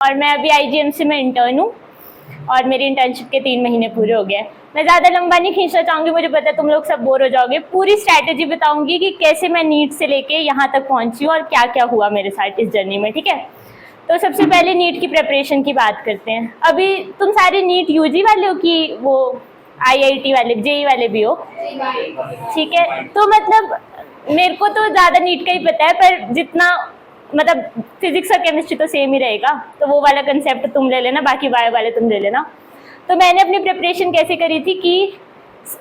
और मैं अभी आईजीएमसी में इंटर्न हूँ और मेरी इंटर्नशिप के 3 महीने पूरे हो गए। मैं ज़्यादा लंबा नहीं खींचना चाहूँगी, मुझे पता है तुम लोग सब बोर हो जाओगे। पूरी स्ट्रैटेजी बताऊँगी कि कैसे मैं नीट से लेके यहाँ तक पहुँची हूँ और क्या क्या हुआ मेरे साथ इस जर्नी में, ठीक है। तो सबसे पहले नीट की प्रिपरेशन की बात करते हैं। अभी तुम सारे नीट यूजी वाले हो कि वो आईआईटी वाले, जेई वाले भी हो? ठीक है, तो मतलब मेरे को तो ज़्यादा नीट का ही पता है, पर जितना मतलब फिजिक्स और केमिस्ट्री तो सेम ही रहेगा, तो वो वाला कंसेप्ट तुम ले लेना, बाकी बायो वाले तुम ले लेना। तो मैंने अपनी प्रिपरेशन कैसे करी थी कि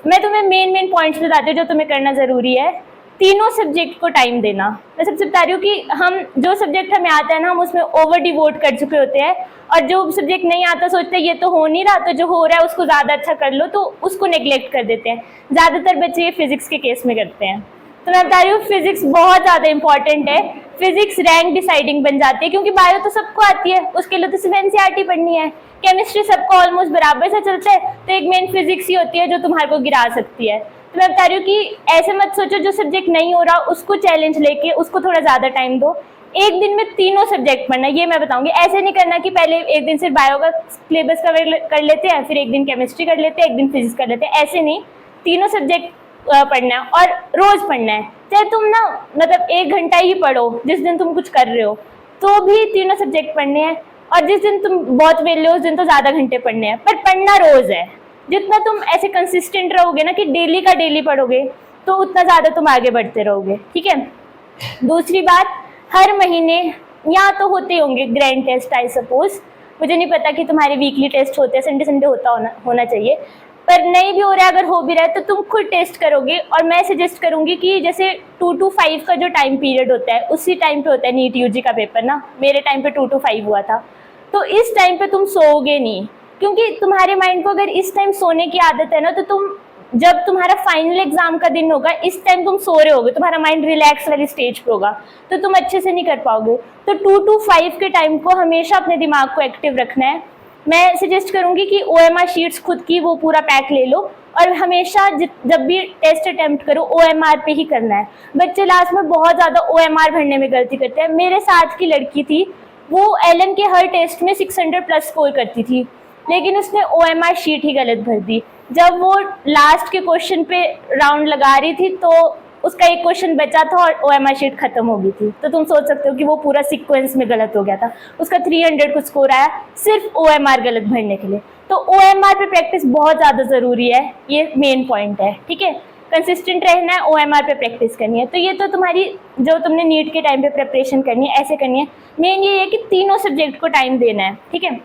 मैं तुम्हें मेन पॉइंट्स बताती हूँ जो तुम्हें करना ज़रूरी है। तीनों सब्जेक्ट को टाइम देना। मैं सबसे बता रही हूँ कि हम जो सब्जेक्ट हमें आता है ना, हम उसमें ओवर डिवोट कर चुके होते हैं, और जो सब्जेक्ट नहीं आता सोचते हैं ये तो हो नहीं रहा, तो जो हो रहा है उसको ज़्यादा अच्छा कर लो, तो उसको नेग्लेक्ट कर देते हैं। ज़्यादातर बच्चे ये फिजिक्स के केस में करते हैं। तो मैं बता रही हूँ फिजिक्स बहुत ज़्यादा इंपॉर्टेंट है। फिजिक्स रैंक डिसाइडिंग बन जाती है, क्योंकि बायो तो सबको आती है, उसके लिए तो सिर्फ एनसीईआरटी पढ़नी है। केमिस्ट्री सबको ऑलमोस्ट बराबर से चलता है, तो एक मेन फिजिक्स ही होती है जो तुम्हारे को गिरा सकती है। तो मैं बता रही हूँ कि ऐसे मत सोचो जो सब्जेक्ट नहीं हो रहा उसको चैलेंज लेके उसको थोड़ा ज़्यादा टाइम दो। एक दिन में तीनों सब्जेक्ट पढ़ना, ये मैं बताऊंगी। ऐसे नहीं करना कि पहले एक दिन सिर्फ बायो का सिलेबस कवर कर लेते हैं, फिर एक दिन केमिस्ट्री कर लेते हैं, एक दिन फिजिक्स कर लेते हैं। ऐसे नहीं, तीनों सब्जेक्ट पढ़ना है और रोज पढ़ना है। चाहे तुम ना मतलब 1 घंटा ही पढ़ो जिस दिन तुम कुछ कर रहे हो, तो भी तीनों सब्जेक्ट पढ़ने हैं। और जिस दिन तुम बहुत वेले हो उस दिन तो ज़्यादा घंटे पढ़ने हैं, पर पढ़ना रोज है। जितना तुम ऐसे कंसिस्टेंट रहोगे ना कि डेली का डेली पढ़ोगे, तो उतना ज़्यादा तुम आगे बढ़ते रहोगे, ठीक है। दूसरी बात, हर महीने यहाँ तो होते होंगे ग्रैंड टेस्ट, आई सपोज। मुझे नहीं पता कि तुम्हारे वीकली टेस्ट होते हैं, संडे संडे होना चाहिए, पर नहीं भी हो रहा है, अगर हो भी रहा है तो तुम खुद टेस्ट करोगे। और मैं सजेस्ट करूंगी कि जैसे 2 to 5 का जो टाइम पीरियड होता है, उसी टाइम पे होता है नीट यूजी का पेपर ना। मेरे टाइम पे 2 to 5 हुआ था, तो इस टाइम पे तुम सोओगे नहीं, क्योंकि तुम्हारे माइंड को अगर इस टाइम सोने की आदत है ना, तो तुम जब तुम्हारा फाइनल एग्जाम का दिन होगा, इस टाइम तुम सो रहे होगे, तुम्हारा माइंड रिलैक्स वाली स्टेज पे होगा, तो तुम अच्छे से नहीं कर पाओगे। तो 2 to 5 के टाइम को हमेशा अपने दिमाग को एक्टिव रखना है। मैं सजेस्ट करूंगी कि OMR शीट्स खुद की वो पूरा पैक ले लो, और हमेशा जब भी टेस्ट अटेम्प्ट करो OMR पे ही करना है। बच्चे लास्ट में बहुत ज़्यादा OMR भरने में गलती करते हैं। मेरे साथ की लड़की थी, वो एलन के हर टेस्ट में 600 प्लस स्कोर करती थी, लेकिन उसने OMR शीट ही गलत भर दी। जब वो लास्ट के क्वेश्चन पे राउंड लगा रही थी, तो उसका एक क्वेश्चन बचा था और OMR शीट खत्म हो गई थी। तो तुम सोच सकते हो कि वो पूरा सीक्वेंस में गलत हो गया था। उसका 300 को स्कोर आया सिर्फ OMR गलत भरने के लिए। तो OMR पे प्रैक्टिस बहुत ज़्यादा ज़रूरी है, ये मेन पॉइंट है, ठीक है। कंसिस्टेंट रहना है, OMR पे प्रैक्टिस करनी है। तो ये तो तुम्हारी जो तुमने नीट के टाइम पे प्रिपरेशन करनी है, ऐसे करनी है। मेन ये है कि तीनों सब्जेक्ट को टाइम देना है, ठीक है।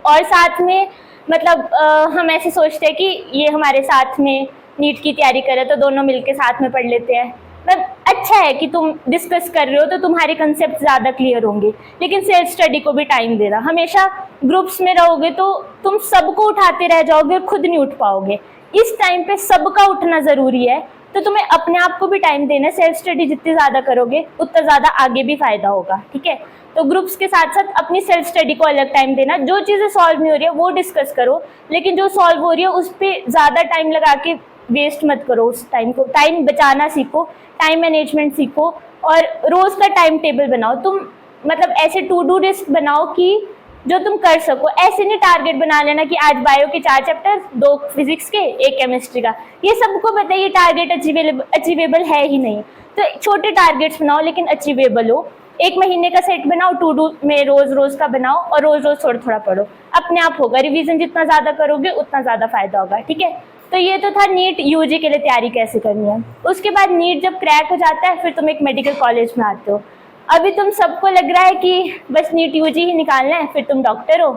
और साथ में मतलब हम ऐसे सोचते हैं कि ये हमारे साथ में नीट की तैयारी करें तो दोनों मिलके साथ में पढ़ लेते हैं। मतलब अच्छा है कि तुम डिस्कस कर रहे हो तो तुम्हारे कंसेप्ट ज़्यादा क्लियर होंगे, लेकिन सेल्फ स्टडी को भी टाइम देना। हमेशा ग्रुप्स में रहोगे तो तुम सबको उठाते रह जाओगे और खुद नहीं उठ पाओगे। इस टाइम पे सबका उठना ज़रूरी है, तो तुम्हें अपने आप को भी टाइम देना है। सेल्फ स्टडी जितनी ज़्यादा करोगे उतना ज़्यादा आगे भी फ़ायदा होगा, ठीक है। तो ग्रुप्स के साथ साथ अपनी सेल्फ स्टडी को अलग टाइम देना। जो चीज़ें सॉल्व नहीं हो रही है वो डिस्कस करो, लेकिन जो सॉल्व हो रही है उस पर ज़्यादा टाइम लगा के वेस्ट मत करो। उस टाइम को टाइम बचाना सीखो, टाइम मैनेजमेंट सीखो, और रोज़ का टाइम टेबल बनाओ। तुम मतलब ऐसे टू डू लिस्ट बनाओ कि जो तुम कर सको। ऐसे नहीं टारगेट बना लेना कि आज बायो के 4 चैप्टर, 2 फिजिक्स के, 1 केमिस्ट्री का। ये सबको पता है ये टारगेट अचीवेबल है ही नहीं। तो छोटे टारगेट्स बनाओ लेकिन अचीवेबल हो। 1 महीने का सेट बनाओ, टू डू में रोज का बनाओ, और रोज थोड़ा थोड़ा पढ़ो। अपने आप होगा, रिवीजन जितना ज़्यादा करोगे उतना ज़्यादा फायदा होगा, ठीक है। तो ये तो था नीट यूजी के लिए तैयारी कैसे करनी है। उसके बाद नीट जब क्रैक हो जाता है, फिर तुम एक मेडिकल कॉलेज में आते हो। अभी तुम सबको लग रहा है कि बस नीट यूजी ही निकालना है फिर तुम डॉक्टर हो,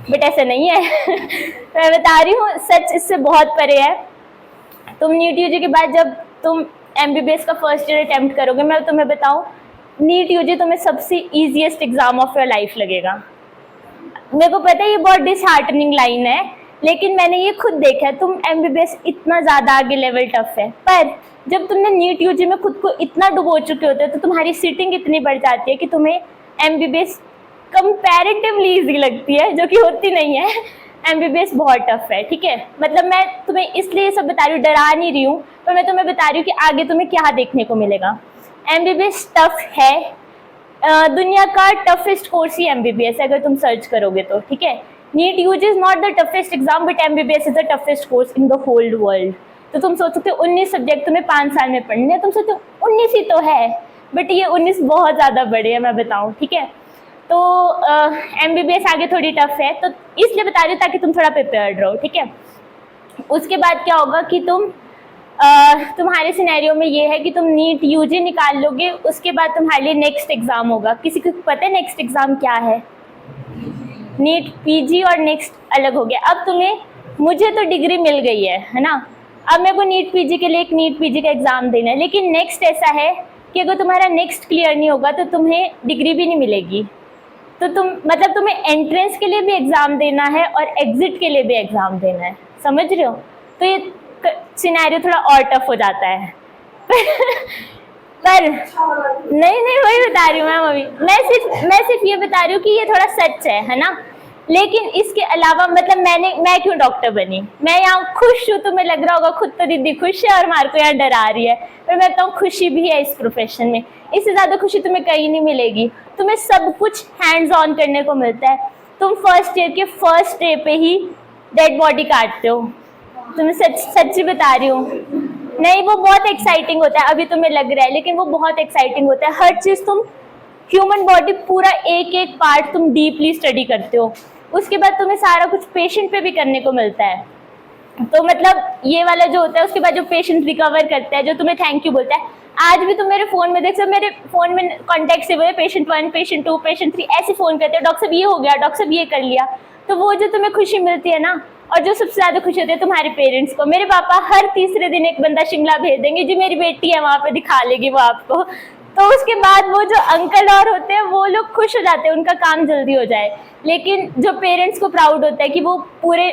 बट ऐसा नहीं है। मैं बता रही हूँ, सच इससे बहुत परे है। तुम नीट यूजी के बाद जब तुम MBBS का फर्स्ट ईयर अटेम्प्ट करोगे, मैं तुम्हें बताऊँ, नीट यूजी तुम्हें सबसे easiest exam of your life लगेगा। मेरे को पता है ये बहुत डिसहार्टनिंग लाइन है, लेकिन मैंने ये खुद देखा है। तुम MBBS इतना ज़्यादा आगे लेवल टफ है, पर जब तुमने नीट यूजी में खुद को इतना डुबो चुके होते हो तो तुम्हारी सीटिंग इतनी बढ़ जाती है कि तुम्हें MBBS कंपैरेटिवली ईजी लगती है, जो कि होती नहीं है। MBBS बहुत टफ है, ठीक है। मतलब मैं तुम्हें इसलिए सब बता रही हूँ, डरा नहीं रही हूँ, पर मैं तुम्हें बता रही हूँ कि आगे तुम्हें क्या देखने को मिलेगा। MBBS टफ है, दुनिया का टफेस्ट कोर्स ही MBBS है अगर तुम सर्च करोगे तो, ठीक है। NEET use is not the toughest exam but MBBS is the toughest course in the whole world. तो तुम सोच सकते हो 19 सब्जेक्ट तुम्हें 5 साल में पढ़ने हैं, तुम सोचते हो 19 ही तो है, बट ये 19 बहुत ज़्यादा बड़े हैं, मैं बताऊँ, ठीक है। तो MBBS आगे थोड़ी टफ है, तो इसलिए बता रही हूँ ताकि तुम थोड़ा प्रिपेयर्ड रहो, ठीक है। उसके बाद क्या होगा कि तुम्हारे सिनेरियो में ये है कि तुम नीट यूजी निकाल लोगे, उसके बाद तुम्हारे लिए नेक्स्ट एग्ज़ाम होगा। किसी को पता है नेक्स्ट एग्ज़ाम क्या है? नीट PG और नेक्स्ट अलग हो गया। अब तुम्हें, मुझे तो डिग्री मिल गई है ना, अब मेरे को नीट PG के लिए एक नीट PG का एग्ज़ाम देना है, लेकिन नेक्स्ट ऐसा है कि अगर तुम्हारा नेक्स्ट क्लियर नहीं होगा तो तुम्हें डिग्री भी नहीं मिलेगी। तो तुम्हें एंट्रेंस के लिए भी एग्ज़ाम देना है और एग्ज़िट के लिए भी एग्ज़ाम देना है, समझ रहे हो? तो ये सिनेरियो थोड़ा और टफ हो जाता है। पर नहीं वही बता रही हूँ मैम, अभी मैं सिर्फ ये बता रही हूँ कि ये थोड़ा सच है ना। लेकिन इसके अलावा मतलब मैं क्यों डॉक्टर बनी? मैं यहाँ खुश हूँ, तुम्हें लग रहा होगा खुद तो दीदी खुश है और मार को यहाँ डरा रही है, पर मैं बताऊँ खुशी भी है इस प्रोफेशन में। इससे ज़्यादा खुशी तुम्हें कहीं नहीं मिलेगी। तुम्हें सब कुछ हैंड्स ऑन करने को मिलता है। तुम फर्स्ट ईयर के फर्स्ट डे पे ही डेड बॉडी काटते हो, तुम्हें सच्ची बता रही हूँ। नहीं, वो बहुत एक्साइटिंग होता है, अभी तुम्हें लग रहा है, लेकिन वो बहुत एक्साइटिंग होता है। हर चीज़ तुम, ह्यूमन बॉडी पूरा एक एक पार्ट तुम डीपली स्टडी करते हो। उसके बाद तुम्हें सारा कुछ पेशेंट पे भी करने को मिलता है। तो मतलब ये वाला जो होता है, उसके बाद जो पेशेंट रिकवर करता है, जो तुम्हें थैंक यू बोलता है, आज भी तुम मेरे फ़ोन में देख सकते हो, मेरे फ़ोन में कॉन्टैक्ट से हुए पेशेंट 1, पेशेंट 2, पेशेंट 3 ऐसे फ़ोन करते हो, डॉक्टर साहब ये हो गया, डॉक्टर साहब ये कर लिया। तो वो जो तुम्हें खुशी मिलती है ना, और जो सबसे ज़्यादा खुशी होती है तुम्हारे पेरेंट्स को। मेरे पापा हर तीसरे दिन एक बंदा शिमला भेज देंगे, जी मेरी बेटी है वहाँ पे, दिखा लेगी वो आपको। तो उसके बाद वो जो अंकल और होते हैं वो लोग खुश हो जाते हैं, उनका काम जल्दी हो जाए। लेकिन जो पेरेंट्स को प्राउड होता है कि वो पूरे,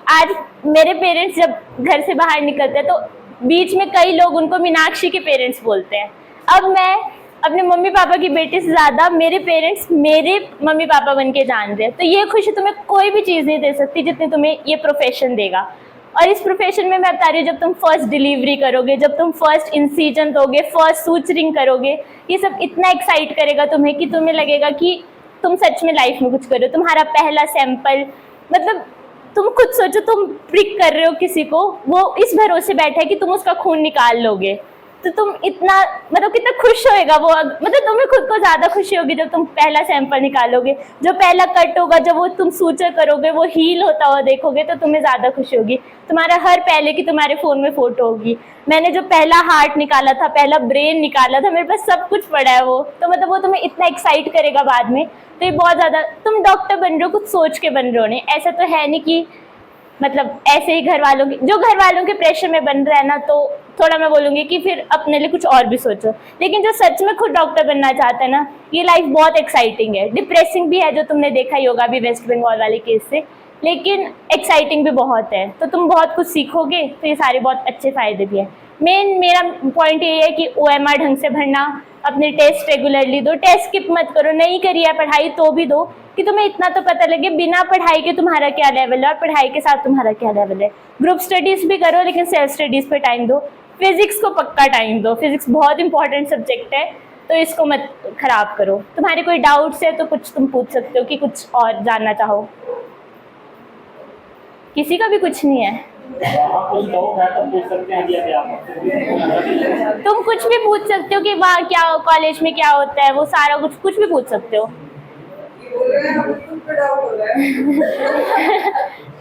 आज मेरे पेरेंट्स जब घर से बाहर निकलते हैं तो बीच में कई लोग उनको मीनाक्षी के पेरेंट्स बोलते हैं। अब मैं अपने मम्मी पापा की बेटी से ज़्यादा मेरे पेरेंट्स मेरे मम्मी पापा बन के जान रहे हैं। तो ये खुशी तुम्हें कोई भी चीज़ नहीं दे सकती जितनी तुम्हें ये प्रोफेशन देगा। और इस प्रोफेशन में मैं बता रही हूँ, जब तुम फर्स्ट डिलीवरी करोगे, जब तुम फर्स्ट इंसीजन दोगे, फर्स्ट सूचरिंग करोगे, ये सब इतना एक्साइट करेगा तुम्हें कि तुम्हें लगेगा कि तुम सच में लाइफ में कुछ कर रहे हो। तुम्हारा पहला सैंपल, मतलब तुम खुद सोचो, तुम प्रिक कर रहे हो किसी को, वो इस भरोसे बैठा है कि तुम उसका खून निकाल लोगे। तो तुम इतना, मतलब कितना खुश होएगा वो, मतलब तुम्हें खुद को ज़्यादा खुशी होगी जब तुम पहला सैंपल निकालोगे। जो पहला कट होगा, जब वो तुम सूचर करोगे, वो हील होता हुआ देखोगे, तो तुम्हें ज़्यादा खुशी होगी। तुम्हारा हर पहले की तुम्हारे फ़ोन में फ़ोटो होगी। मैंने जो पहला हार्ट निकाला था, पहला ब्रेन निकाला था, मेरे पास सब कुछ पड़ा है वो। तो मतलब वो तुम्हें इतना एक्साइट करेगा बाद में। तो ये बहुत ज़्यादा, तुम डॉक्टर बन रहे हो कुछ सोच के बन रहे हो, नहीं ऐसा तो है नहीं कि मतलब ऐसे ही घर वालों के प्रेशर में बन रहा है ना, तो थोड़ा मैं बोलूँगी कि फिर अपने लिए कुछ और भी सोचो। लेकिन जो सच में खुद डॉक्टर बनना चाहता है ना, ये लाइफ बहुत एक्साइटिंग है। डिप्रेसिंग भी है, जो तुमने देखा ही होगा अभी वेस्ट बंगाल वाले केस से, लेकिन एक्साइटिंग भी बहुत है। तो तुम बहुत कुछ सीखोगे, तो ये सारे बहुत अच्छे फ़ायदे भी हैं। मेरा पॉइंट ये है कि OMR ढंग से भरना, अपने टेस्ट रेगुलरली दो, टेस्ट स्किप मत करो। नहीं करी है पढ़ाई तो भी दो, कि तुम्हें इतना तो पता लगे बिना पढ़ाई के तुम्हारा क्या लेवल है और पढ़ाई के साथ तुम्हारा क्या लेवल है। ग्रुप स्टडीज़ भी करो, लेकिन सेल्फ स्टडीज़ पे टाइम दो। फिजिक्स को पक्का टाइम दो, फिजिक्स बहुत इंपॉर्टेंट सब्जेक्ट है, तो इसको मत खराब करो। तुम्हारे कोई डाउट्स है तो कुछ तुम पूछ सकते हो कि कुछ और जानना चाहो। किसी का भी कुछ नहीं है, तुम कुछ भी पूछ सकते हो कि वहाँ क्या कॉलेज में क्या होता है, वो सारा कुछ भी पूछ सकते हो।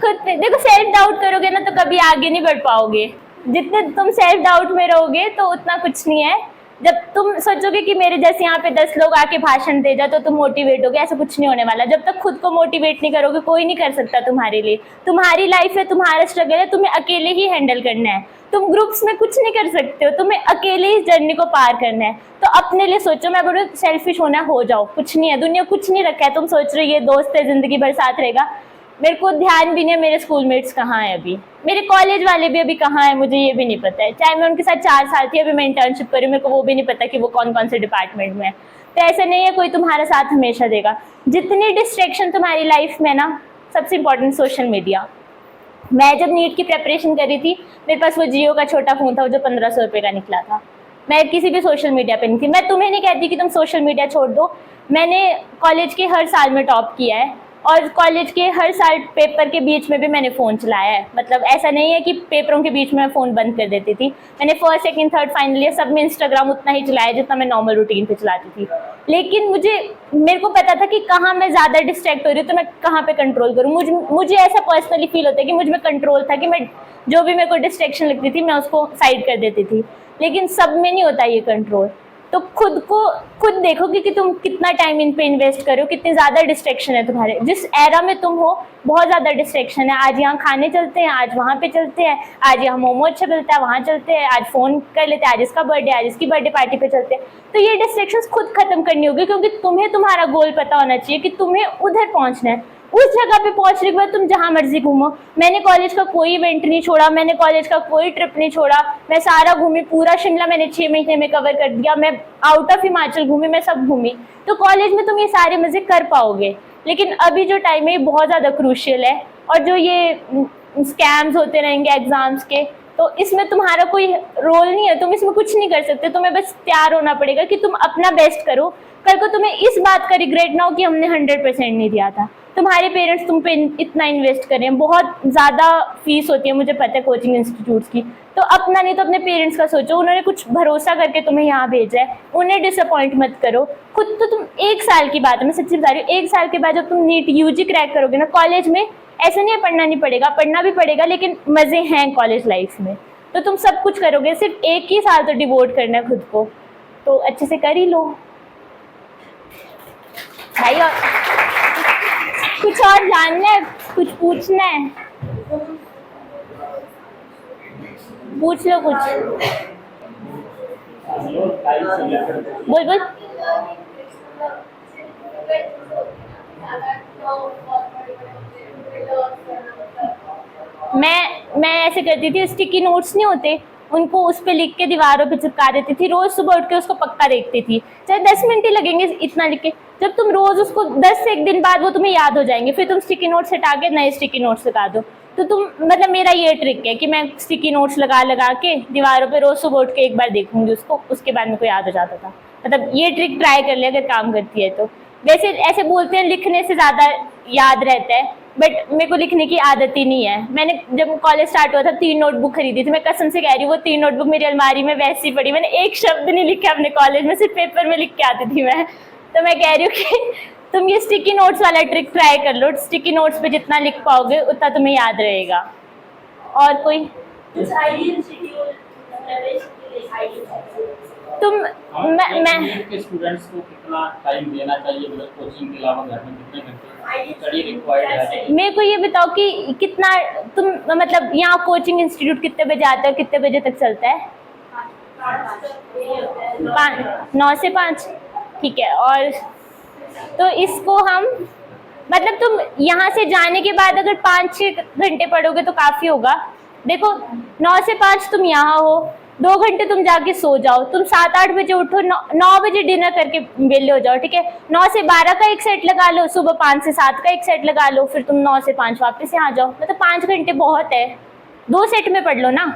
खुद पे देखो, सेल्फ डाउट करोगे ना तो कभी आगे नहीं बढ़ पाओगे। जितने तुम सेल्फ डाउट में रहोगे तो उतना कुछ नहीं है। जब तुम सोचोगे कि मेरे जैसे यहाँ पे 10 लोग आके भाषण दे जाए तो तुम मोटिवेट होगे, ऐसा कुछ नहीं होने वाला। जब तक खुद को मोटिवेट नहीं करोगे, कोई नहीं कर सकता तुम्हारे लिए। तुम्हारी लाइफ है, तुम्हारा स्ट्रगल है, तुम्हें अकेले ही हैंडल करना है। तुम ग्रुप्स में कुछ नहीं कर सकते हो, तुम्हें अकेले इस जर्नी को पार करना है। तो अपने लिए सोचो। मैं बोलूँ सेल्फिश होना, हो जाओ, कुछ नहीं है, दुनिया कुछ नहीं रखा है। तुम सोच रहे हो ये दोस्त है जिंदगी भर साथ रहेगा, मेरे को ध्यान भी नहीं है मेरे स्कूलमेट्स कहाँ हैं अभी, मेरे कॉलेज वाले भी अभी कहाँ हैं, मुझे ये भी नहीं पता है। चाहे मैं उनके साथ 4 साल थी, अभी मैं इंटर्नशिप करी, मेरे को वो भी नहीं पता कि वो कौन कौन से डिपार्टमेंट में है। तो ऐसा नहीं है कोई तुम्हारा साथ हमेशा देगा। जितनी डिस्ट्रैक्शन तुम्हारी लाइफ में ना, सबसे इम्पोर्टेंट सोशल मीडिया। मैं जब नीट की प्रेपरेशन करी थी, मेरे पास वो जियो का छोटा फ़ोन था, वो जो 1500 रुपये का निकला था। मैं किसी भी सोशल मीडिया पे नहीं थी। मैं तुम्हें नहीं कहती कि तुम सोशल मीडिया छोड़ दो, मैंने कॉलेज के हर साल में टॉप किया है और कॉलेज के हर साल पेपर के बीच में भी मैंने फ़ोन चलाया है। मतलब ऐसा नहीं है कि पेपरों के बीच में मैं फ़ोन बंद कर देती थी। मैंने first second third final year सब में इंस्टाग्राम उतना ही चलाया जितना मैं नॉर्मल रूटीन पे चलाती थी। लेकिन मेरे को पता था कि कहाँ मैं ज़्यादा डिस्ट्रैक्ट हो रही हूँ, तो मैं कहाँ पे कंट्रोल करूँ। मुझे ऐसा पर्सनली फील होता है कि मुझ में कंट्रोल था कि मैं जो भी मेरे को डिस्ट्रैक्शन लगती थी मैं उसको साइड कर देती थी। लेकिन सब में नहीं होता ये कंट्रोल। तो खुद देखो कि तुम कितना टाइम इन पे इन्वेस्ट करो, कितनी ज़्यादा डिस्ट्रैक्शन है तुम्हारे। जिस एरा में तुम हो बहुत ज़्यादा डिस्ट्रैक्शन है। आज यहाँ खाने चलते हैं, आज वहाँ पे चलते हैं, आज यहाँ मोमो अच्छा मिलता है वहाँ चलते हैं, आज फ़ोन कर लेते हैं, आज इसका बर्थडे, आज इसकी बर्थडे पार्टी पे चलते हैं। तो ये डिस्ट्रैक्शंस खुद खत्म करनी होगी, क्योंकि तुम्हें तुम्हारा गोल पता होना चाहिए कि तुम्हें उधर पहुँचना है। उस जगह पे पहुंचने के बाद तुम जहां मर्जी घूमो। मैंने कॉलेज का कोई इवेंट नहीं छोड़ा, मैंने कॉलेज का कोई ट्रिप नहीं छोड़ा, मैं सारा घूमी। पूरा शिमला मैंने 6 महीने में कवर कर दिया, मैं आउट ऑफ हिमाचल घूमी, मैं सब घूमी। तो कॉलेज में तुम ये सारे मजे कर पाओगे। लेकिन अभी जो टाइम है ये बहुत ज़्यादा क्रूशियल है, और जो ये स्कैम्स होते रहेंगे एग्जाम्स के, तो इसमें तुम्हारा कोई रोल नहीं है, तुम इसमें कुछ नहीं कर सकते। तुम्हें बस तैयार होना पड़ेगा कि तुम अपना बेस्ट करो। कल को तुम्हें इस बात का रिग्रेट ना हो कि हमने 100% नहीं दिया था। तुम्हारे पेरेंट्स तुम पे इतना इन्वेस्ट कर रहे हैं, बहुत ज़्यादा फीस होती है, मुझे पता है कोचिंग इंस्टीट्यूट्स की। तो अपना नहीं तो अपने पेरेंट्स का सोचो। उन्होंने कुछ भरोसा करके तुम्हें यहाँ भेजा है, उन्हें डिसअपॉइंट मत करो। खुद तो तुम 1 साल की बात है, मैं सच्ची बता रही हूँ, 1 साल के बाद जब तुम नीट यूजी क्रैक करोगे ना कॉलेज में, ऐसा नहीं है पढ़ना नहीं पड़ेगा, पढ़ना भी पड़ेगा, लेकिन मज़े हैं कॉलेज लाइफ में। तो तुम सब कुछ करोगे, सिर्फ 1 ही साल तो डिवोट करना है खुद को, तो अच्छे से कर ही लो भाई। और कुछ और जानना है, कुछ पूछना है, पूछ लो कुछ। बोल बोल। मैं ऐसे करती थी, स्टिकी नोट्स नहीं होते, उनको उस पे लिख के दीवारों पे चिपका देती थी। रोज सुबह उठ के उसको पक्का देखती थी, चाहे 10 मिनट ही लगेंगे इतना लिख के। जब तुम रोज उसको 10 से 1 दिन बाद वो तुम्हें याद हो जाएंगे, फिर तुम स्टिकी नोट्स हटा के नए स्टिकी नोट्स लगा दो। तो तुम मतलब मेरा ये ट्रिक है कि मैं स्टिकी नोट्स लगा के दीवारों पे रोज सुबह उठ के एक बार देखूंगी उसको, उसके बाद मेरे को याद हो जाता था। मतलब ये ट्रिक ट्राई कर ले अगर काम करती है तो। वैसे ऐसे बोलते हैं लिखने से ज़्यादा याद रहता है, बट मेरे को लिखने की आदत ही नहीं है। मैंने जब कॉलेज स्टार्ट हुआ था 3 नोटबुक खरीदी थी, मैं कसम से कह रही हूँ, वो 3 नोटबुक मेरी अलमारी में वैसी पड़ी, मैंने एक शब्द नहीं लिखा अपने कॉलेज में, सिर्फ पेपर में लिख के आती थी मैं। तो मैं कह रही हूँ कि तुम ये स्टिकी नोट्स वाला ट्रिक ट्राई कर लो, स्टिकी नोट्स पे जितना लिख पाओगे उतना तुम्हें याद रहेगा। और कोई तुम मैं के स्टूडेंट्स को कितना टाइम देना चाहिए, मतलब कोचिंग के अलावा घर में कितने घंटे स्टडी रिक्वायर्ड है? मेरे को ये बताओ कि कितना तुम मतलब यहाँ कोचिंग इंस्टीट्यूट कितने बजे आता है, कितने बजे तक चलता है? 9 से 5, ठीक है। और तो इसको हम मतलब तुम यहाँ से जाने के बाद अगर 5-6 घंटे पढ़ोगे तो काफ़ी होगा। देखो 9 से 5 तुम यहाँ हो, 2 घंटे तुम जाके सो जाओ, तुम 7-8 बजे उठो, 9 बजे डिनर करके वेले हो जाओ, ठीक है। 9 से 12 का एक सेट लगा लो, सुबह 5 से 7 का एक सेट लगा लो, फिर तुम 9 से 5 वापस यहाँ जाओ। मतलब 5 घंटे बहुत है, 2 सेट में पढ़ लो ना,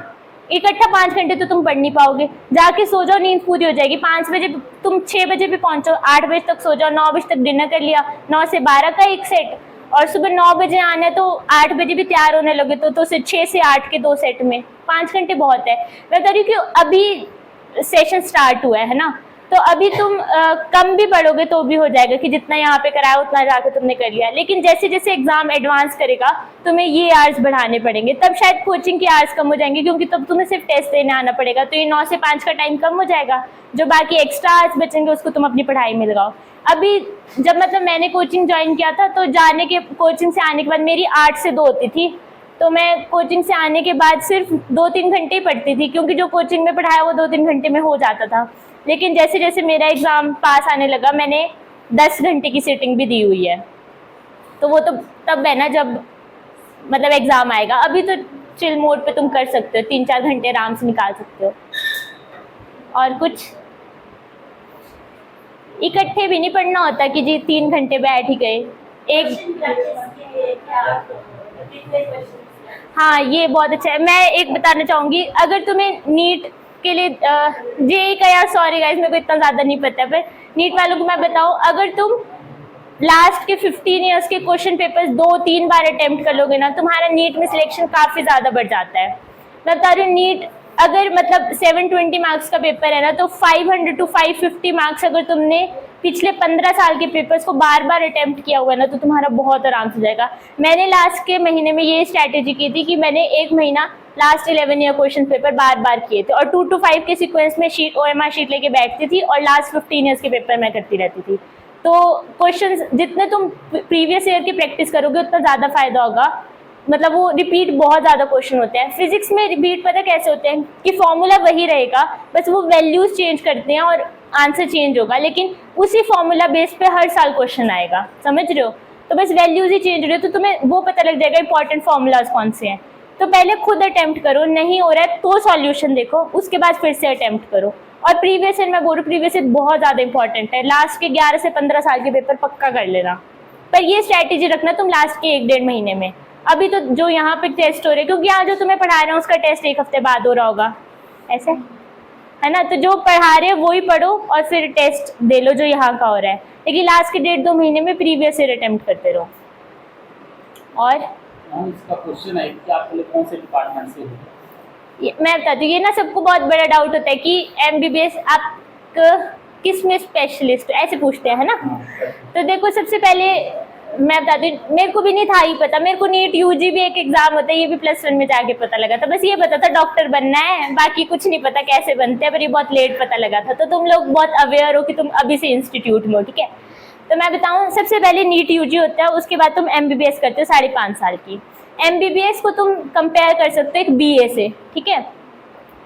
इकट्ठा 5 घंटे तो तुम पढ़ नहीं पाओगे। जाके सो जाओ, नींद पूरी हो जाएगी। 5 बजे तुम 6 बजे भी पहुंचो, 8 बजे तक सो जाओ, 9 बजे तक डिनर कर लिया, 9 से 12 का एक सेट, और सुबह 9 बजे आना है तो 8 बजे भी तैयार होने लगे तो 6 से 8 के 2 सेट में 5 घंटे बहुत है। मैं कह रही हूँ कि अभी सेशन स्टार्ट हुआ है ना, तो अभी तुम कम भी पढ़ोगे तो भी हो जाएगा कि जितना यहाँ पे कराया उतना जाकर तुमने कर लिया। लेकिन जैसे जैसे एग्जाम एडवांस करेगा तुम्हें ये आवर्स बढ़ाने पड़ेंगे, तब शायद कोचिंग की आवर्स कम हो जाएंगे, क्योंकि तब तुम्हें सिर्फ टेस्ट देने आना पड़ेगा। तो ये 9 से 5 का टाइम कम हो जाएगा, जो बाकी एक्स्ट्रा आवर्स बचेंगे उसको तुम अपनी पढ़ाई में लगाओ। अभी जब मतलब मैंने कोचिंग ज्वाइन किया था तो जाने के कोचिंग से आने के बाद मेरी 8 से 2 होती थी, तो मैं कोचिंग से आने के बाद सिर्फ 2-3 घंटे ही पढ़ती थी, क्योंकि जो कोचिंग में पढ़ाया वो 2-3 घंटे में हो जाता था। लेकिन जैसे जैसे मेरा एग्ज़ाम पास आने लगा मैंने 10 घंटे की सीटिंग भी दी हुई है। तो वो तो तब है ना जब मतलब एग्ज़ाम आएगा। अभी तो चिल मोड पे तुम कर सकते हो, 3-4 घंटे आराम से निकाल सकते हो। और कुछ इकट्ठे भी नहीं पढ़ना होता कि जी 3 घंटे बैठ ही गए एक। हाँ ये बहुत अच्छा है। मैं एक बताना चाहूँगी, अगर तुम्हें नीट के लिए जेई का, यार सॉरी गाइस मेरे को इतना ज़्यादा नहीं पता है, पर नीट वालों को मैं बताऊँ, अगर तुम लास्ट के 15 ईयर्स के क्वेश्चन पेपर्स 2-3 बार अटेम्प्ट कर लोगे ना, तुम्हारा नीट में सिलेक्शन काफ़ी ज़्यादा बढ़ जाता है। मैं बता रही हूँ, नीट अगर मतलब 720 मार्क्स का पेपर है ना, तो 500 to 550 मार्क्स अगर तुमने पिछले 15 साल के पेपर्स को बार बार अटेम्प्ट किया हुआ है ना, तो तुम्हारा बहुत आराम से जाएगा। मैंने लास्ट के महीने में ये स्ट्रैटेजी की थी कि मैंने 1 महीना लास्ट 11 ईयर क्वेश्चन पेपर बार बार किए थे, और 2 to 5 के सीक्वेंस में शीट OMR शीट लेके बैठती थी, और लास्ट 15 ईयर्स के पेपर मैं करती रहती थी। तो क्वेश्चंस जितने तुम प्रीवियस ईयर की प्रैक्टिस करोगे उतना ज़्यादा फायदा होगा। मतलब वो रिपीट बहुत ज़्यादा क्वेश्चन होते हैं। फिजिक्स में रिपीट पता कैसे होते हैं कि फॉर्मूला वही रहेगा, बस वो वैल्यूज चेंज करते हैं और आंसर चेंज होगा, लेकिन उसी फॉर्मूला बेस पे हर साल क्वेश्चन आएगा, समझ रहे हो? तो बस वैल्यूज ही चेंज हो रही है, तो तुम्हें वो पता लग जाएगा इंपॉर्टेंट फॉर्मूलाज कौन से हैं। तो पहले खुद अटेम्प्ट करो, नहीं हो रहा है तो सॉल्यूशन देखो, उसके बाद फिर से अटेम्प्ट करो। और प्रीवियस ईयर मैं बोल रही हूँ, प्रीवियस ईयर बहुत ज़्यादा इंपॉर्टेंट है। लास्ट के 11 से 15 साल के पेपर पक्का कर लेना, पर ये स्ट्रैटेजी रखना तुम लास्ट के 1-1.5 महीने में। अभी तो जो यहाँ पे टेस्ट हो रहे हैं, क्योंकि यहाँ जो तुम्हें पढ़ा रहे हैं उसका टेस्ट 1 हफ्ते बाद हो रहा होगा, ऐसे है ना, तो जो पढ़ा रहे हैं वो ही पढ़ो और फिर टेस्ट दे लो जो यहाँ का हो रहा है, लेकिन लास्ट के 1.5-2 महीने में प्रीवियस ईयर अटेम्प्ट करते रहो। और इसका क्वेश्चन है कि आप पहले कौन से डिपार्टमेंट से हो? मैं बताती हूँ, ये ना सबको बहुत बड़ा डाउट होता है कि MBBS आप किस में स्पेशलिस्ट, ऐसे पूछते हैं, है ना। तो देखो, सबसे पहले मैं बताती हूँ, मेरे को भी नहीं था ही पता, मेरे को नीट UG भी एक एग्जाम होता है, ये भी +1 में जाके पता लगा था। बस ये पता था डॉक्टर बनना है, बाकी कुछ नहीं पता कैसे बनते हैं, पर ये बहुत लेट पता लगा था। तो तुम लोग बहुत अवेयर हो कि तुम अभी से इंस्टीट्यूट में हो, ठीक है। तो मैं बताऊँ, सबसे पहले नीट UG होता है, उसके बाद तुम MBBS करते हो 5.5 साल की। MBBS को तुम कंपेयर कर सकते हो एक BA से, ठीक है,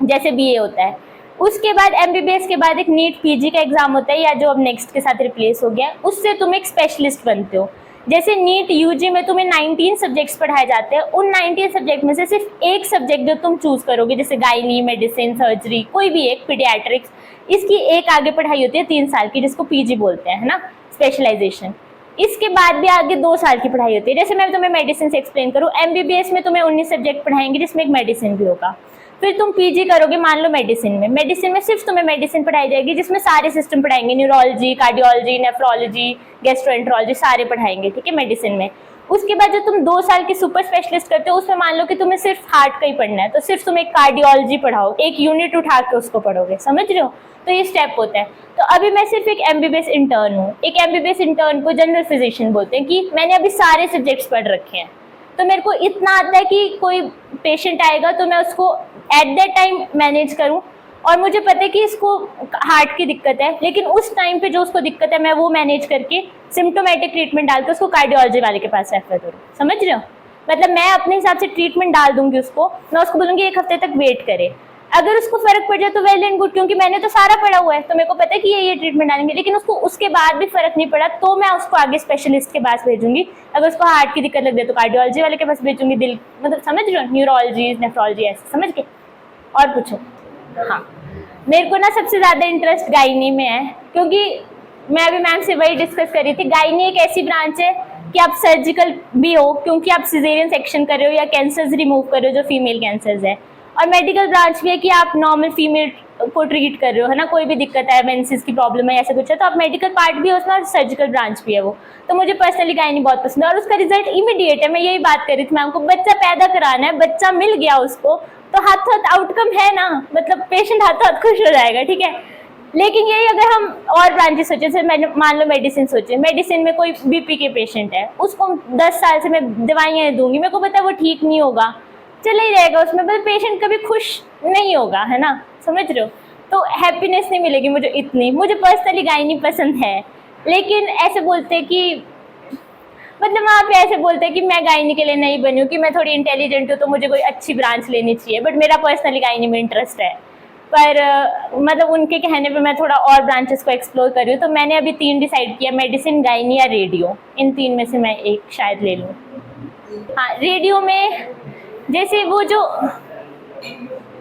जैसे BA होता है। उसके बाद MBBS के बाद एक नीट PG का एग्जाम होता है, या जो अब नेक्स्ट के साथ रिप्लेस हो गया, उससे तुम एक स्पेशलिस्ट बनते हो। जैसे नीट UG में तुम्हें 19 सब्जेक्ट्स पढ़ाए जाते हैं, उन 19 सब्जेक्ट में से सिर्फ एक सब्जेक्ट जो तुम चूज करोगे, जैसे गायनी, मेडिसिन, सर्जरी, कोई भी एक, पीडियाट्रिक्स, इसकी एक आगे पढ़ाई होती है 3 साल की, जिसको PG बोलते हैं, है ना, स्पेशलाइजेशन। इसके बाद भी आगे 2 साल की पढ़ाई होती है। जैसे मैं तुम्हें मेडिसिन से एक्सप्लेन करूँ, MBBS में तुम्हें 19 सब्जेक्ट पढ़ाएंगे, जिसमें एक मेडिसिन भी होगा। फिर तुम PG करोगे, मान लो मेडिसिन में सिर्फ तुम्हें मेडिसिन पढ़ाई जाएगी, जिसमें सारे सिस्टम पढ़ाएंगे, न्यूरोलॉजी, कार्डियोलॉजी, नेफ्रोलॉजी, गैस्ट्रोएंट्रोलॉजी, सारे पढ़ाएंगे, ठीक है, मेडिसिन में। उसके बाद जो तुम 2 साल की सुपर स्पेशलिस्ट करते हो, उसमें मान लो कि तुम्हें सिर्फ हार्ट का ही पढ़ना है, तो सिर्फ तुम एक कार्डियोलॉजी पढ़ाओ, एक यूनिट उठा के उसको पढ़ोगे, समझ रहे हो। तो ये स्टेप होता है। तो अभी मैं सिर्फ एक MBBS इंटर्न हूँ। एक MBBS इंटर्न को जनरल फिजिशियन बोलते हैं, कि मैंने अभी सारे सब्जेक्ट्स पढ़ रखे हैं, तो मेरे को इतना आता है कि कोई पेशेंट आएगा तो मैं उसको एट दैट टाइम मैनेज करूं, और मुझे पता है कि इसको हार्ट की दिक्कत है, लेकिन उस टाइम पे जो उसको दिक्कत है मैं वो मैनेज करके सिम्टोमेटिक ट्रीटमेंट डाल के उसको कार्डियोलॉजी वाले के पास रेफर करूँ, समझ रहे हो। मतलब मैं अपने हिसाब से ट्रीटमेंट डाल दूंगी उसको, मैं उसको बोलूँगी 1 हफ्ते तक वेट करे, अगर उसको फर्क पड़ जाए तो वेल एंड गुड, क्योंकि मैंने तो सारा पढ़ा हुआ है, तो मेरे को पता है कि ये ट्रीटमेंट डालेंगे। लेकिन उसको उसके बाद भी फर्क नहीं पड़ा तो मैं उसको आगे स्पेशलिस्ट के पास भेजूंगी। अगर उसको हार्ट की दिक्कत लग जाए तो कार्डियोलॉजी वाले के पास भेजूंगी, दिल, मतलब समझ रहे हो, न्यूरोलॉजी, नेफ्रोलॉजी, ऐसे समझ के। और पूछो। हाँ, मेरे को ना सबसे ज़्यादा इंटरेस्ट गायनी में है, क्योंकि मैं अभी मैम से वही डिस्कस कर रही थी। गायनी एक ऐसी ब्रांच है कि आप सर्जिकल भी हो, क्योंकि आप सिजेरियन सेक्शन कर रहे हो या कैंसर्स रिमूव कर रहे हो जो फीमेल कैंसर्स है, और मेडिकल ब्रांच भी है कि आप नॉर्मल फीमेल को ट्रीट कर रहे हो, है ना, कोई भी दिक्कत है, मेंसेस की प्रॉब्लम है, ऐसा कुछ है, तो आप मेडिकल पार्ट भी है उसमें और सर्जिकल ब्रांच भी है वो। तो मुझे पर्सनली गायनी बहुत पसंद है, और उसका रिजल्ट इमीडिएट है। मैं यही बात कर रही थी मैम को, बच्चा पैदा कराना है, बच्चा मिल गया उसको तो हाथ आउटकम है ना, मतलब पेशेंट हाथ खुश हो जाएगा, ठीक है। लेकिन यही अगर हम और ब्रांचेस सोचे, जैसे मान लो मेडिसिन सोचे, मेडिसिन में कोई BP के पेशेंट है, उसको 10 साल से मैं दवाइयाँ दूंगी, मेरे को पता है वो ठीक नहीं होगा, चला ही रहेगा उसमें, पर पेशेंट कभी खुश नहीं होगा, है ना, समझ रहे हो। तो हैप्पीनेस नहीं मिलेगी मुझे इतनी। मुझे पर्सनली गायनी पसंद है, लेकिन ऐसे बोलते हैं कि मतलब वहाँ पे ऐसे बोलते हैं कि मैं गायनी के लिए नहीं बनी हूँ, कि मैं थोड़ी इंटेलिजेंट हूँ तो मुझे कोई अच्छी ब्रांच लेनी चाहिए, बट मेरा पर्सनली गायनी में इंटरेस्ट है। पर मतलब उनके कहने पे मैं थोड़ा और ब्रांचेस को एक्सप्लोर कर रही हूँ। तो मैंने अभी 3 डिसाइड किया, मेडिसिन, गायनी या रेडियो, इन 3 में से मैं एक शायद ले लूँ। हाँ, रेडियो में जैसे वो जो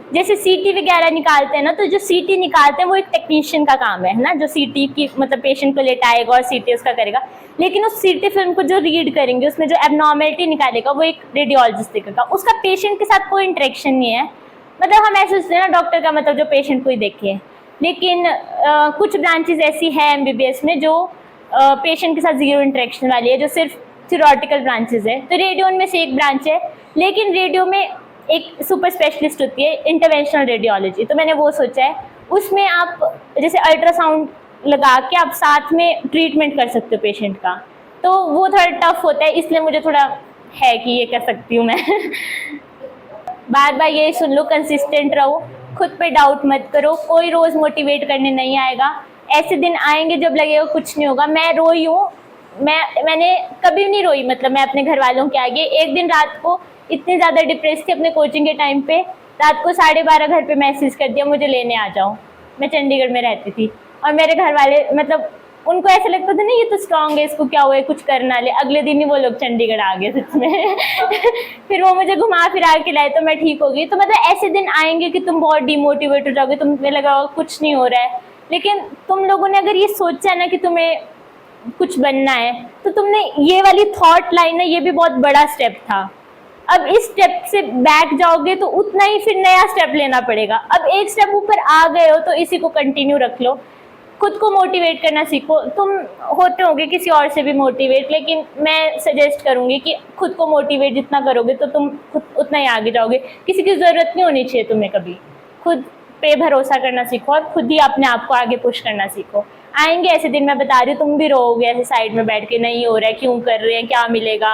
जैसे CT वगैरह निकालते हैं ना, तो जो CT निकालते हैं वो एक टेक्नीशियन का काम है ना, जो CT की मतलब पेशेंट को लेटाएगा और CT उसका करेगा, लेकिन उस CT फिल्म को जो रीड करेंगे उसमें जो एबनॉर्मेलिटी निकालेगा वो एक रेडियोलॉजिस्ट देखेगा, उसका पेशेंट के साथ कोई इंटरेक्शन नहीं है। मतलब हम ऐसे सोचते हैं ना डॉक्टर का मतलब जो पेशेंट को ही देखे, लेकिन कुछ ब्रांचेस ऐसी है एमबीबीएस में जो पेशेंट के साथ जीरो इंटरेक्शन वाली है, जो सिर्फ थ्योरेटिकल ब्रांचेस है। तो रेडियो उनमें से एक ब्रांच है, लेकिन रेडियो में एक सुपर स्पेशलिस्ट होती है इंटरवेंशनल रेडियोलॉजी। तो मैंने वो सोचा है, उसमें आप जैसे अल्ट्रासाउंड लगा के आप साथ में ट्रीटमेंट कर सकते हो पेशेंट का। तो वो थोड़ा टफ होता है, इसलिए मुझे थोड़ा है कि ये कर सकती हूँ मैं। बार बार यही सुन लो, कंसिस्टेंट रहो, खुद पे डाउट मत करो, कोई रोज मोटिवेट करने नहीं आएगा। ऐसे दिन आएंगे जब लगेगा कुछ नहीं होगा। मैं रोई हूँ, मैंने कभी नहीं रोई, मतलब मैं अपने घर वालों के आगे। एक दिन रात को इतनी ज़्यादा डिप्रेस थी अपने कोचिंग के टाइम पे, रात को 12:30 घर पे मैसेज कर दिया मुझे लेने आ जाओ। मैं चंडीगढ़ में रहती थी और मेरे घर वाले, मतलब उनको ऐसा लगता था ना ये तो स्ट्रांग है, इसको क्या हुआ है, कुछ करना ले। अगले दिन ही वो लोग चंडीगढ़ आ गए सच में। फिर वो मुझे घुमा फिरा के लाए तो मैं ठीक हो गई। तो मतलब ऐसे दिन आएंगे कि तुम बहुत डिमोटिवेट हो जाओगे, तुम्हें लगा कुछ नहीं हो रहा है, लेकिन तुम लोगों ने अगर ये सोचा ना कि तुम्हें कुछ बनना है, तो तुमने ये वाली थॉट लाइन है, ये भी बहुत बड़ा स्टेप था। अब इस स्टेप से बैक जाओगे तो उतना ही फिर नया स्टेप लेना पड़ेगा। अब एक स्टेप ऊपर आ गए हो तो इसी को कंटिन्यू रख लो, खुद को मोटिवेट करना सीखो। तुम होते होगे किसी और से भी मोटिवेट, लेकिन मैं सजेस्ट करूंगी कि खुद को मोटिवेट जितना करोगे तो तुम खुद उतना ही आगे जाओगे। किसी की ज़रूरत नहीं होनी चाहिए तुम्हें कभी। खुद पे भरोसा करना सीखो और खुद ही अपने आप को आगे पुश करना सीखो। आएंगे ऐसे दिन, मैं बता रही हूँ, तुम भी रोओगे ऐसे साइड में बैठ के, नहीं हो रहा है, क्यों कर रहे हैं, क्या मिलेगा।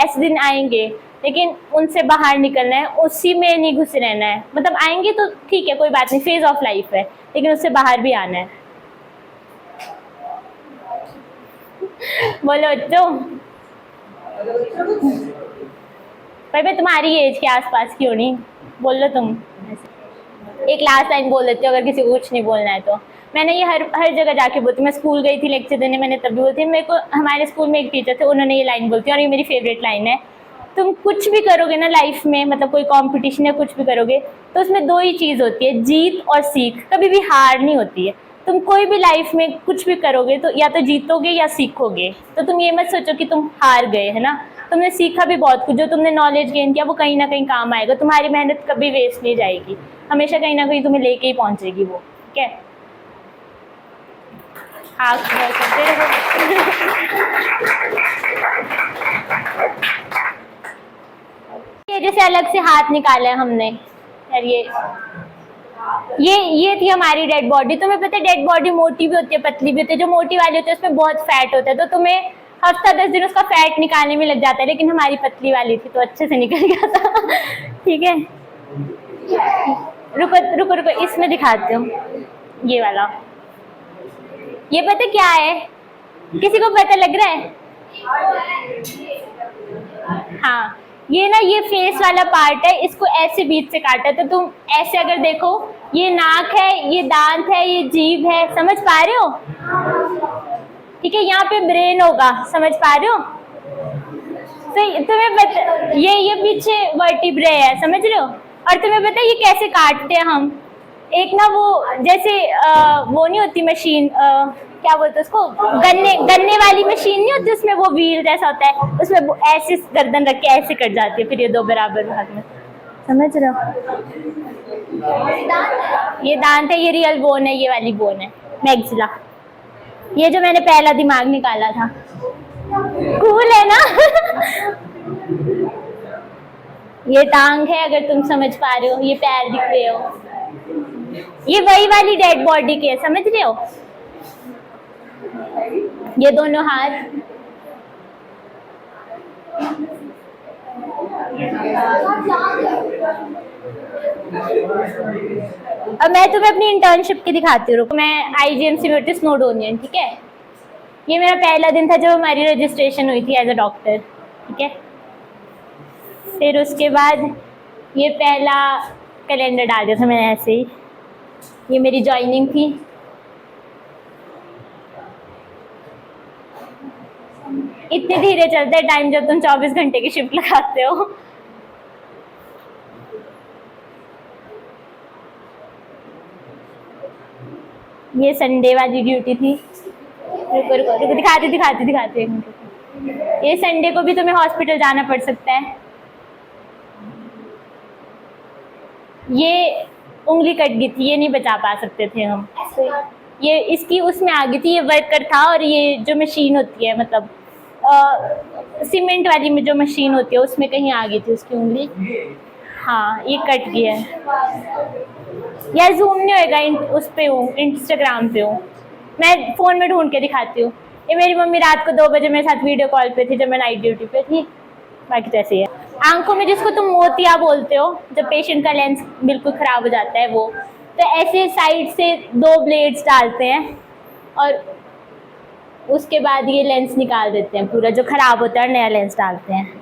ऐसे दिन आएंगे, लेकिन उनसे बाहर निकलना है, उसी में नहीं घुसे रहना है। मतलब आएंगे तो ठीक है, कोई बात नहीं, फेज ऑफ लाइफ है, लेकिन उससे बाहर भी आना है। बोलो बच्चों, भाई तुम्हारी एज के आसपास क्यों नहीं, बोल लो तुम। एक लास्ट लाइन बोल देती हूँ अगर किसी को कुछ नहीं बोलना है तो। मैंने ये हर जगह जाके बोलती, मैं स्कूल गई थी लेक्चर देने, मैंने तभी बोलती। मेरे को हमारे स्कूल में एक टीचर थे, उन्होंने ये लाइन बोलती और ये मेरी फेवरेट लाइन है। तुम कुछ भी करोगे ना लाइफ में, मतलब कोई कंपटीशन या कुछ भी करोगे, तो उसमें दो ही चीज़ होती है, जीत और सीख। कभी भी हार नहीं होती है। तुम कोई भी लाइफ में कुछ भी करोगे तो या तो जीतोगे या सीखोगे। तो तुम ये मत सोचो कि तुम हार गए, है ना। तुमने सीखा भी बहुत कुछ, जो तुमने नॉलेज गेन किया वो कहीं ना कहीं काम आएगा। तुम्हारी मेहनत कभी वेस्ट नहीं जाएगी, हमेशा कहीं ना कहीं तुम्हें लेके ही पहुंचेगी वो। ठीक है, हाँ करते रहो। ये जैसे अलग से हाथ निकाला है हमने यार, ये थी हमारी डेड बॉडी। तुम्हें पता है डेड बॉडी मोटी भी होती है, पतली भी होती है। जो मोटी वाली होती है उसमें बहुत फैट होता है, तो तुम्हें हफ्ता 10 दिन उसका फैट निकालने में लग जाता है, लेकिन हमारी पतली वाली थी तो अच्छे से निकल गया था। ठीक है, रुको रुको रुको, इसमें दिखाती हूँ ये वाला। ये पता क्या है, किसी को पता लग रहा है? हाँ, ये ना ये फेस वाला पार्ट है, इसको ऐसे बीच से काटा है। तो तुम ऐसे अगर देखो, ये नाक है, ये दांत है, ये जीभ है, समझ पा रहे हो? ठीक है, यहाँ पे ब्रेन होगा, समझ पा रहे हो? तो तुम्हें ये पीछे वर्टिब्रे है, समझ रहे हो? और तुम्हें पता है ये कैसे काटते हैं हम? एक ना वो जैसे वो नहीं होती मशीन, क्या बोलते हैं उसको, गन्ने वाली मशीन नहीं होती, उसमें वो व्हील जैसा होता है, उसमें ऐसे गर्दन रख के ऐसे कट जाती है, फिर ये दो बराबर भाग में, समझ रहे हो? ये दांत है, ये रियल बोन है, ये वाली बोन है मैक्सिला। ये जो मैंने पहला दिमाग निकाला था, कूल है ना? ये टांग है अगर तुम समझ पा रहे हो, ये पैर दिख रहे हो, ये वही वाली डेड बॉडी के है, समझ रहे हो? ये दोनों हाथ, अब मैं तुम्हें अपनी इंटर्नशिप की दिखाती हूँ। मैं IGMC में होती स्नोडोनियन, ठीक है। ये मेरा पहला दिन था जब हमारी रजिस्ट्रेशन हुई थी एज अ डॉक्टर, ठीक है। फिर उसके बाद ये पहला कैलेंडर डाल दिया था मैंने ऐसे ही, ये मेरी ज्वाइनिंग थी। इतने धीरे चलता है टाइम जब तुम 24 घंटे की शिफ्ट लगाते हो। ये संडे वाली ड्यूटी थी। रुको रुको रुको, दिखाती। ये संडे को भी तुम्हें हॉस्पिटल जाना पड़ सकता है। ये उंगली कट गई थी, ये नहीं बचा पा सकते थे हम। ये इसकी उसमें आ गई थी, ये वर्कर था और ये जो मशीन होती है मतलब सीमेंट वाली में जो मशीन होती है उसमें कहीं आ गई थी उसकी उंगली। हाँ ये कट गया है। यार जूम नहीं होएगा, उस पे हूँ, इंस्टाग्राम पे हूँ, मैं फ़ोन में ढूंढ के दिखाती हूँ। ये मेरी मम्मी रात को 2 बजे मेरे साथ वीडियो कॉल पे थी जब मैं नाइट ड्यूटी पे थी। बाकी तो ऐसे ही है। आंखों में जिसको तुम मोतिया बोलते हो, जब पेशेंट का लेंस बिल्कुल ख़राब हो जाता है वो, तो ऐसे साइड से 2 ब्लेड्स डालते हैं और उसके बाद ये लेंस निकाल देते हैं पूरा जो ख़राब होता है और नया लेंस डालते हैं।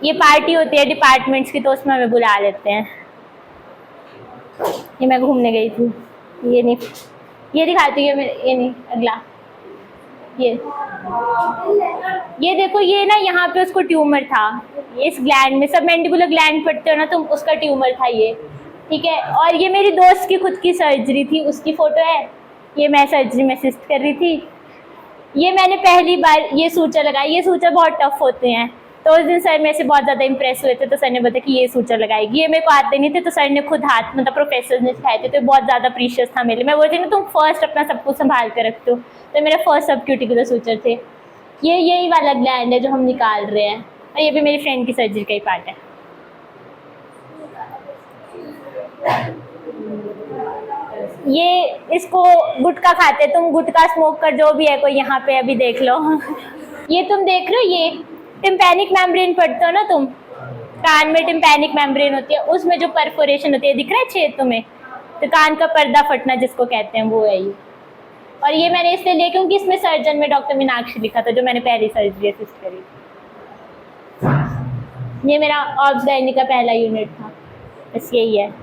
ये पार्टी होती है डिपार्टमेंट्स की तो उसमें हमें बुला लेते हैं। ये मैं घूमने गई थी, ये नहीं, ये दिखाती हूँ ये नहीं, अगला ये देखो, ये ना यहाँ पे उसको ट्यूमर था इस ग्लैंड में, सब मैंडिबुलर ग्लैंड पढ़ते हो ना तुम, उसका ट्यूमर था ये, ठीक है। और ये मेरी दोस्त की खुद की सर्जरी थी, उसकी फ़ोटो है, ये मैं सर्जरी में असिस्ट कर रही थी। ये मैंने पहली बार ये सूचर लगाई, ये सूचर बहुत टफ होते हैं, तो उस दिन सर मेरे से बहुत ज़्यादा इंप्रेस हुए थे, तो सर ने बताया कि ये सूचर लगाएगी। ये मेरे को आते नहीं थे, तो सर ने खुद हाथ मतलब प्रोफेसर ने सिखाए थे, तो बहुत ज़्यादा प्रीशियस था मेरे लिए। मैं बोलती ना तुम फर्स्ट अपना सब कुछ संभाल कर रखते हो, तो मेरा फर्स्ट सब क्यूटिकुलर सूचर थे। ये यही वाला ग्लैंड है जो हम निकाल रहे हैं, और ये भी मेरी फ्रेंड की सर्जरी का ही पार्ट है। ये इसको गुटखा खाते, तुम गुटखा स्मोक कर जो भी है कोई यहाँ पे अभी देख लो। ये तुम देख रहे हो, ये टिम्पैनिक मेम्ब्रेन पढ़ते हो ना तुम, कान में टिम्पैनिक मेम्ब्रेन होती है, उसमें जो परफोरेशन होती है दिख रहा है छेद तुम्हें, तो कान का पर्दा फटना जिसको कहते हैं वो है ये। और ये मैंने इसलिए लिया क्योंकि इसमें सर्जन में डॉक्टर मीनाक्षी लिखा था जो मैंने पहली सर्जरी असिस्ट करी। ये मेरा ऑब्स गायनी का पहला यूनिट था, बस यही है।